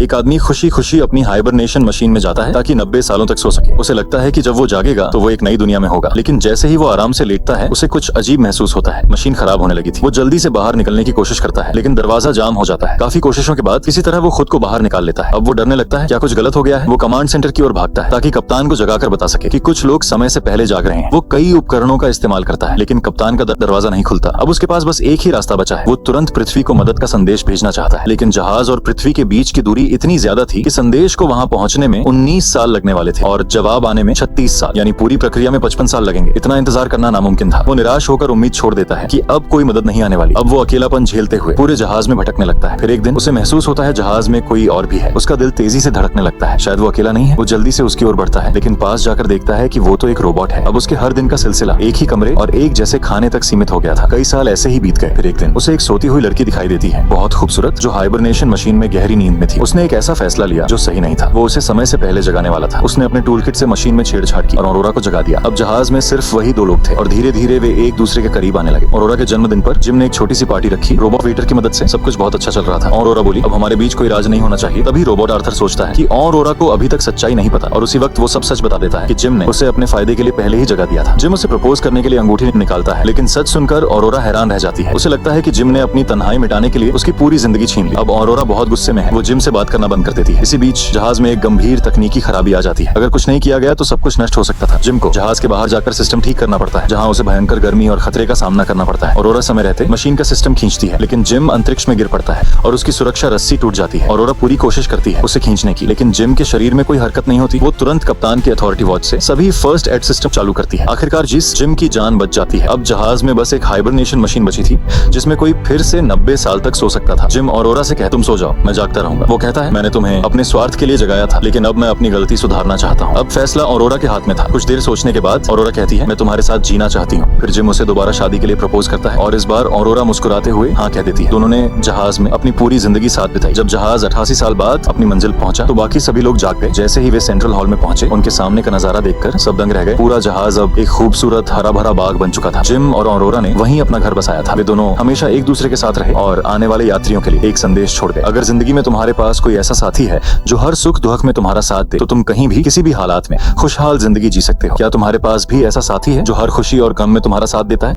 एक आदमी खुशी खुशी अपनी हाइबरनेशन मशीन में जाता है ताकि 90 सालों तक सो सके। उसे लगता है कि जब वो जागेगा तो वो एक नई दुनिया में होगा, लेकिन जैसे ही वो आराम से लेटता है उसे कुछ अजीब महसूस होता है। मशीन खराब होने लगी थी। वो जल्दी से बाहर निकलने की कोशिश करता है, लेकिन दरवाजा जाम हो जाता है। काफी कोशिशों के बाद किसी तरह वो खुद को बाहर निकाल लेता है। अब वो डरने लगता है क्या कुछ गलत हो गया है। वो कमांड सेंटर की ओर भागता है ताकि कप्तान को जगाकर बता सके कि कुछ लोग समय से पहले जाग रहे हैं। वो कई उपकरणों का इस्तेमाल करता है, लेकिन कप्तान का दरवाजा नहीं खुलता। अब उसके पास बस एक ही रास्ता बचा है। वो तुरंत पृथ्वी को मदद का संदेश भेजना चाहता है, लेकिन जहाज और पृथ्वी के बीच की दूरी इतनी ज्यादा थी कि संदेश को वहां पहुंचने में 19 साल लगने वाले थे और जवाब आने में 36 साल, यानी पूरी प्रक्रिया में 55 साल लगेंगे। इतना इंतजार करना नामुमकिन था। वो निराश होकर उम्मीद छोड़ देता है कि अब कोई मदद नहीं आने वाली। अब वो अकेलापन झेलते हुए पूरे जहाज में भटकने लगता है। फिर एक दिन उसे महसूस होता है जहाज में कोई और भी है। उसका दिल तेजी से धड़कने लगता है। शायद वो अकेला नहीं है। वो जल्दी से उसकी ओर बढ़ता है, लेकिन पास जाकर देखता है कि वो तो एक रोबोट है। अब उसके हर दिन का सिलसिला एक ही कमरे और एक जैसे खाने तक सीमित हो गया था। कई साल ऐसे ही बीत गए। फिर एक दिन उसे एक सोती हुई लड़की दिखाई देती है, बहुत खूबसूरत, जो हाइबरनेशन मशीन में गहरी नींद में थी। उसने एक ऐसा फैसला लिया जो सही नहीं था। वो उसे समय से पहले जगाने वाला था। उसने अपने टूलकिट से मशीन में छेड़छाड़ की और ऑरोरा को जगा दिया। अब जहाज में सिर्फ वही दो लोग थे और धीरे धीरे वे एक दूसरे के करीब आने लगे। ऑरोरा के जन्मदिन पर जिम ने एक छोटी सी पार्टी रखी। रोबोट वेटर की मदद से सब कुछ बहुत अच्छा चल रहा था। ऑरोरा बोली, अब हमारे बीच कोई राज नहीं होना चाहिए। तभी रोबोट आर्थर सोचता है कि ऑरोरा को अभी तक सच्चाई नहीं पता और उसी वक्त वो सब सच बता देता है कि जिम ने उसे अपने फायदे के लिए पहले ही जगा दिया था। जिम उसे प्रपोज करने के लिए अंगूठी निकालता है, लेकिन सच सुनकर ऑरोरा हैरान रह जाती है। उसे लगता है कि जिम ने अपनी तन्हाई मिटाने के लिए उसकी पूरी जिंदगी छीन ली। अब ऑरोरा बहुत गुस्से में है। वो जिम से बात करना बंद कर देती है। इसी बीच जहाज में एक गंभीर तकनीकी खराबी आ जाती है। अगर कुछ नहीं किया गया तो सब कुछ नष्ट हो सकता था। जिम को जहाज के बाहर जाकर सिस्टम ठीक करना पड़ता है, जहाँ उसे भयंकर गर्मी और खतरे का सामना करना पड़ता है। ऑरोरा समय रहते मशीन का सिस्टम खींचती है, लेकिन जिम अंतरिक्ष में गिर पड़ता है और उसकी सुरक्षा रस्सी टूट जाती है। ऑरोरा पूरी कोशिश करती है उसे खींचने की, लेकिन जिम के शरीर में कोई हरकत नहीं होती। वो तुरंत कप्तान की अथॉरिटी वॉच से सभी फर्स्ट एड सिस्टम चालू करती है। आखिरकार जिम की जान बच जाती है। अब जहाज में बस एक हाइबरनेशन मशीन बची थी जिसमें कोई फिर से 90 साल तक सो सकता था। जिम ऑरोरा से कहता, तुम सो जाओ, मैं जागता रहूंगा। वो कहता है, मैंने तुम्हें अपने स्वार्थ के लिए जगाया था, लेकिन अब मैं अपनी गलती सुधारना चाहता हूँ। अब फैसला ऑरोरा के हाथ में था। कुछ देर सोचने के बाद ऑरोरा कहती है, मैं तुम्हारे साथ जीना चाहती हूँ। फिर जिम उसे दोबारा शादी के लिए प्रपोज करता है और इस बार ऑरोरा मुस्कुराते हुए हाँ कह देती है। दोनों ने जहाज में अपनी पूरी जिंदगी साथ बिताई। जब जहाज 88 साल बाद अपनी मंजिल पहुंचा तो बाकी सभी लोग जाग गए। जैसे ही वे सेंट्रल हॉल में पहुंचे, उनके सामने का नजारा देखकर सब दंग रह गए। पूरा जहाज अब एक खूबसूरत हरा भरा बाग बन चुका था। जिम और ऑरोरा ने वहीं अपना घर बसाया था। वे दोनों हमेशा एक दूसरे के साथ रहे और आने वाले यात्रियों के लिए एक संदेश छोड़ गए। अगर जिंदगी में तुम्हारे पास कोई ऐसा साथी है जो हर सुख दुख में तुम्हारा साथ दे, तो तुम कहीं भी किसी भी हालात में खुशहाल जिंदगी जी सकते हो। क्या तुम्हारे पास भी ऐसा साथी है जो हर खुशी और गम में तुम्हारा साथ देता है?